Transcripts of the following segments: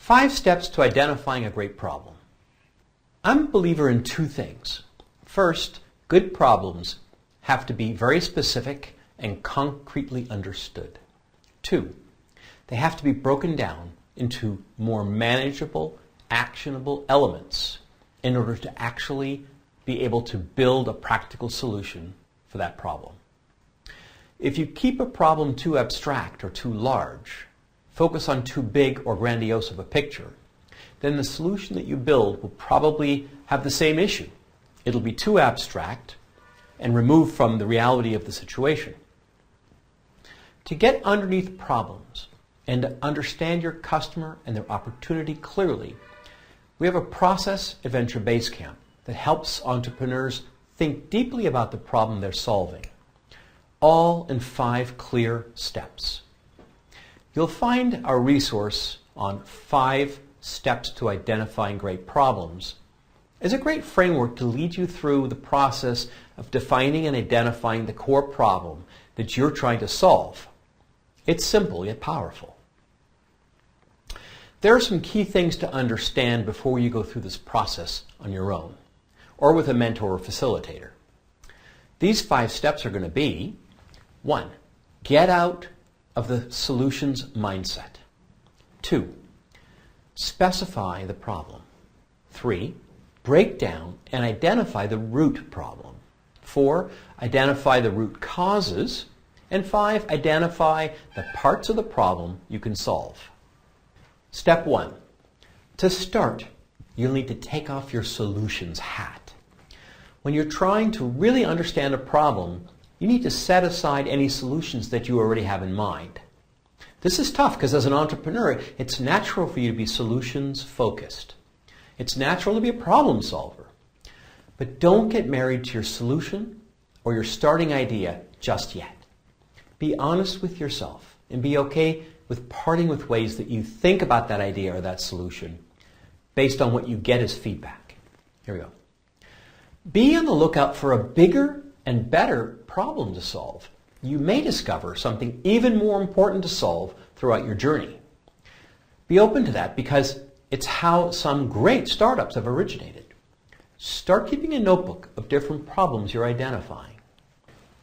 5 steps to identifying a great problem. I'm a believer in 2 things. First, good problems have to be very specific and concretely understood. 2, they have to be broken down into more manageable, actionable elements in order to actually be able to build a practical solution for that problem. If you keep a problem too abstract or too large, focus on too big or grandiose of a picture, then the solution that you build will probably have the same issue. It'll be too abstract and removed from the reality of the situation. To get underneath problems and to understand your customer and their opportunity clearly, we have a process at Venture Basecamp that helps entrepreneurs think deeply about the problem they're solving, all in 5 clear steps. You'll find our resource on 5 steps to identifying great problems is a great framework to lead you through the process of defining and identifying the core problem that you're trying to solve. It's simple yet powerful. There are some key things to understand before you go through this process on your own or with a mentor or facilitator. These 5 steps are going to be: 1, get out of the solutions mindset. 2, specify the problem. 3, break down and identify the root problem. 4, identify the root causes. And 5, identify the parts of the problem you can solve. Step 1. To start, you'll need to take off your solutions hat. When you're trying to really understand a problem, you need to set aside any solutions that you already have in mind. This is tough because as an entrepreneur, it's natural for you to be solutions focused. It's natural to be a problem solver. But don't get married to your solution or your starting idea just yet. Be honest with yourself and be okay with parting with ways that you think about that idea or that solution based on what you get as feedback. Here we go. Be on the lookout for a bigger and better problem to solve. You may discover something even more important to solve throughout your journey. Be open to that because it's how some great startups have originated. Start keeping a notebook of different problems you're identifying.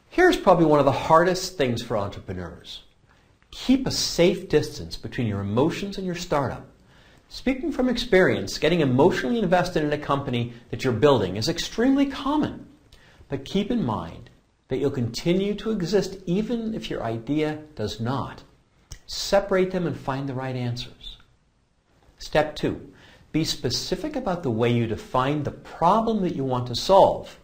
Here's probably one of the hardest things for entrepreneurs. Keep a safe distance between your emotions and your startup. Speaking from experience, getting emotionally invested in a company that you're building is extremely common. But keep in mind that you'll continue to exist even if your idea does not. Separate them and find the right answers. Step 2. Be specific about the way you define the problem that you want to solve.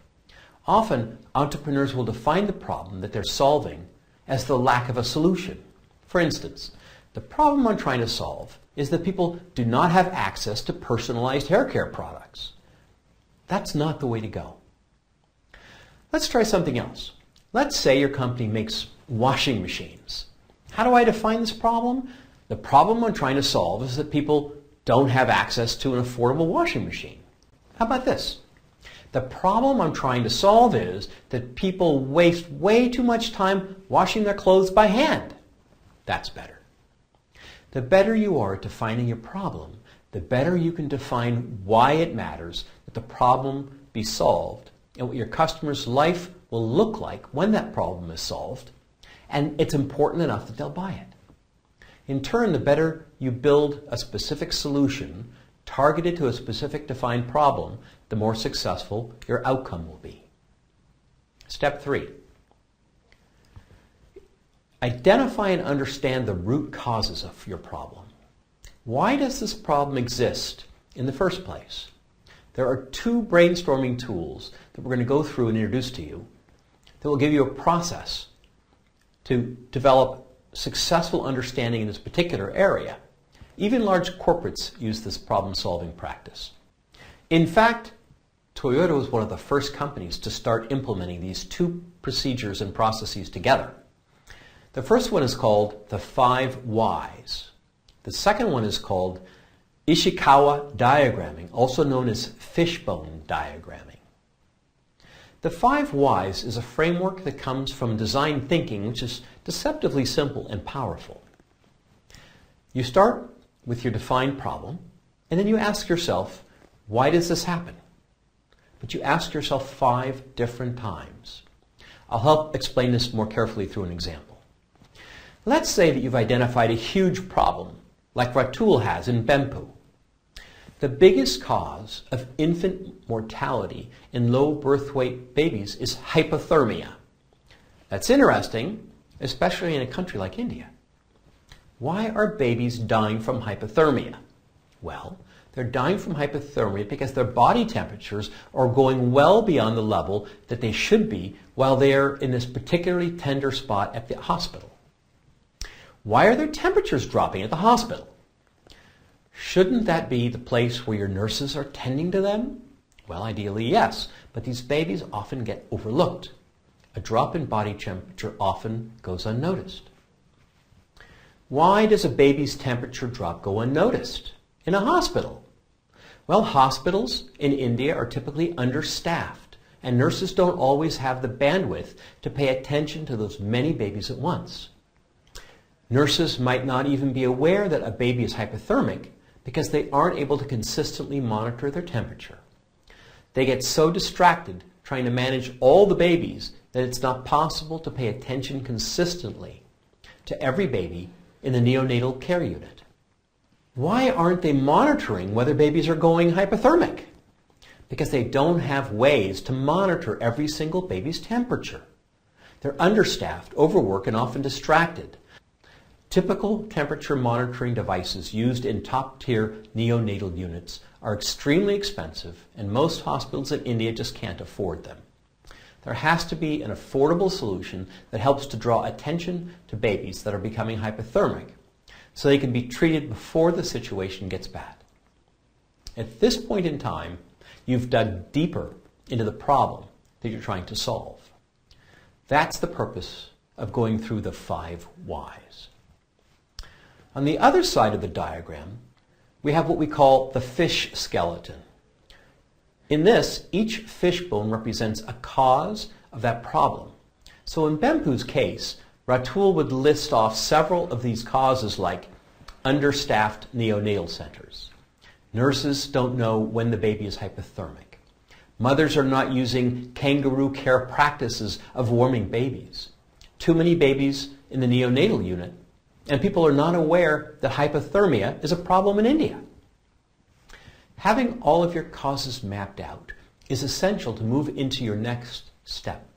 Often, entrepreneurs will define the problem that they're solving as the lack of a solution. For instance, the problem I'm trying to solve is that people do not have access to personalized hair care products. That's not the way to go. Let's try something else. Let's say your company makes washing machines. How do I define this problem? The problem I'm trying to solve is that people don't have access to an affordable washing machine. How about this? The problem I'm trying to solve is that people waste way too much time washing their clothes by hand. That's better. The better you are at defining your problem, the better you can define why it matters that the problem be solved and what your customer's life will look like when that problem is solved, and it's important enough that they'll buy it. In turn, the better you build a specific solution targeted to a specific defined problem, the more successful your outcome will be. Step 3. Identify and understand the root causes of your problem. Why does this problem exist in the first place? There are 2 brainstorming tools that we're going to go through and introduce to you that will give you a process to develop successful understanding in this particular area. Even large corporates use this problem-solving practice. In fact, Toyota was one of the first companies to start implementing these 2 procedures and processes together. The first one is called the 5 Whys. The second one is called Ishikawa diagramming, also known as fishbone diagramming. The 5 Whys is a framework that comes from design thinking, which is deceptively simple and powerful. You start with your defined problem, and then you ask yourself, why does this happen? But you ask yourself 5 different times. I'll help explain this more carefully through an example. Let's say that you've identified a huge problem, like Ratul has in Bempu. The biggest cause of infant mortality in low birth weight babies is hypothermia. That's interesting, especially in a country like India. Why are babies dying from hypothermia? Well, they're dying from hypothermia because their body temperatures are going well beyond the level that they should be while they're in this particularly tender spot at the hospital. Why are their temperatures dropping at the hospital? Shouldn't that be the place where your nurses are tending to them? Well, ideally, yes, but these babies often get overlooked. A drop in body temperature often goes unnoticed. Why does a baby's temperature drop go unnoticed in a hospital? Well, hospitals in India are typically understaffed, and nurses don't always have the bandwidth to pay attention to those many babies at once. Nurses might not even be aware that a baby is hypothermic because they aren't able to consistently monitor their temperature. They get so distracted trying to manage all the babies that it's not possible to pay attention consistently to every baby in the neonatal care unit. Why aren't they monitoring whether babies are going hypothermic? Because they don't have ways to monitor every single baby's temperature. They're understaffed, overworked, and often distracted. Typical temperature monitoring devices used in top-tier neonatal units are extremely expensive, and most hospitals in India just can't afford them. There has to be an affordable solution that helps to draw attention to babies that are becoming hypothermic so they can be treated before the situation gets bad. At this point in time, you've dug deeper into the problem that you're trying to solve. That's the purpose of going through the 5 whys. On the other side of the diagram, we have what we call the fish skeleton. In this, each fish bone represents a cause of that problem. So in Bempu's case, Ratul would list off several of these causes like understaffed neonatal centers. Nurses don't know when the baby is hypothermic. Mothers are not using kangaroo care practices of warming babies. Too many babies in the neonatal unit, and people are not aware that hypothermia is a problem in India. Having all of your causes mapped out is essential to move into your next step,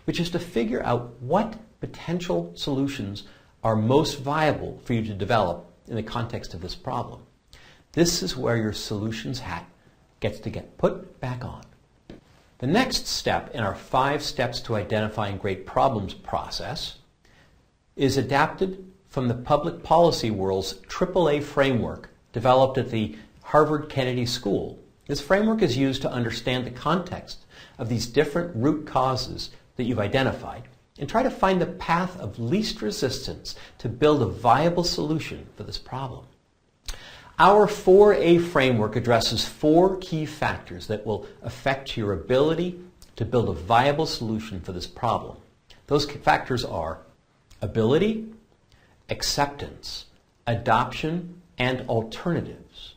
which is to figure out what potential solutions are most viable for you to develop in the context of this problem. This is where your solutions hat gets to get put back on. The next step in our 5 steps to identifying great problems process is adapted from the public policy world's AAA framework developed at the Harvard Kennedy School. This framework is used to understand the context of these different root causes that you've identified and try to find the path of least resistance to build a viable solution for this problem. Our 4A framework addresses 4 key factors that will affect your ability to build a viable solution for this problem. Those factors are ability, acceptance, adoption, and alternatives.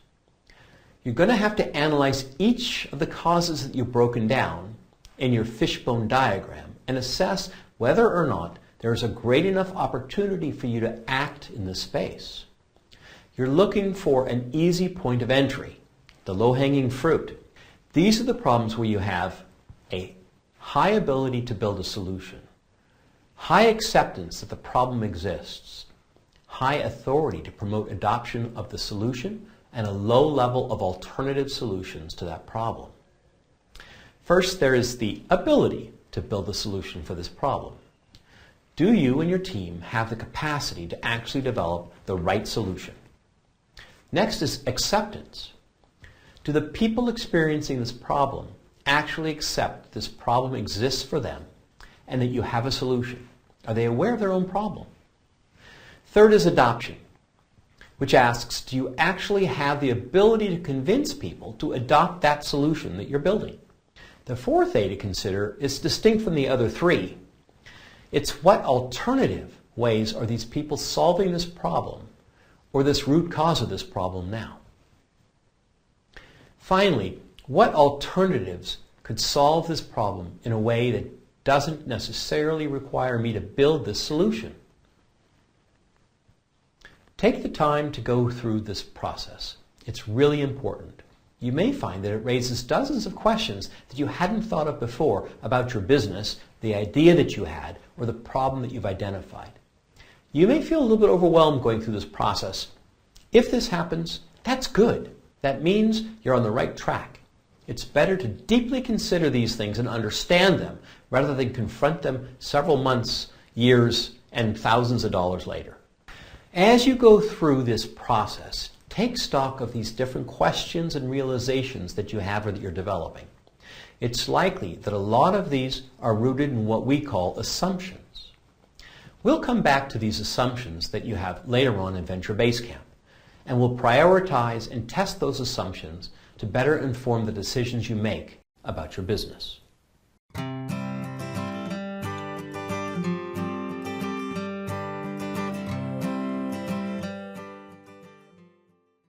You're going to have to analyze each of the causes that you've broken down in your fishbone diagram and assess whether or not there is a great enough opportunity for you to act in this space. You're looking for an easy point of entry, the low-hanging fruit. These are the problems where you have a high ability to build a solution, high acceptance that the problem exists, high authority to promote adoption of the solution, and a low level of alternative solutions to that problem. First, there is the ability to build a solution for this problem. Do you and your team have the capacity to actually develop the right solution? Next is acceptance. Do the people experiencing this problem actually accept this problem exists for them and that you have a solution? Are they aware of their own problem? Third is adoption, which asks, do you actually have the ability to convince people to adopt that solution that you're building? The 4th A to consider is distinct from the other 3. It's what alternative ways are these people solving this problem, or this root cause of this problem now? Finally, what alternatives could solve this problem in a way that doesn't necessarily require me to build this solution? Take the time to go through this process. It's really important. You may find that it raises dozens of questions that you hadn't thought of before about your business, the idea that you had, or the problem that you've identified. You may feel a little bit overwhelmed going through this process. If this happens, that's good. That means you're on the right track. It's better to deeply consider these things and understand them rather than confront them several months, years, and thousands of dollars later. As you go through this process, take stock of these different questions and realizations that you have or that you're developing. It's likely that a lot of these are rooted in what we call assumptions. We'll come back to these assumptions that you have later on in Venture Basecamp, and we'll prioritize and test those assumptions to better inform the decisions you make about your business.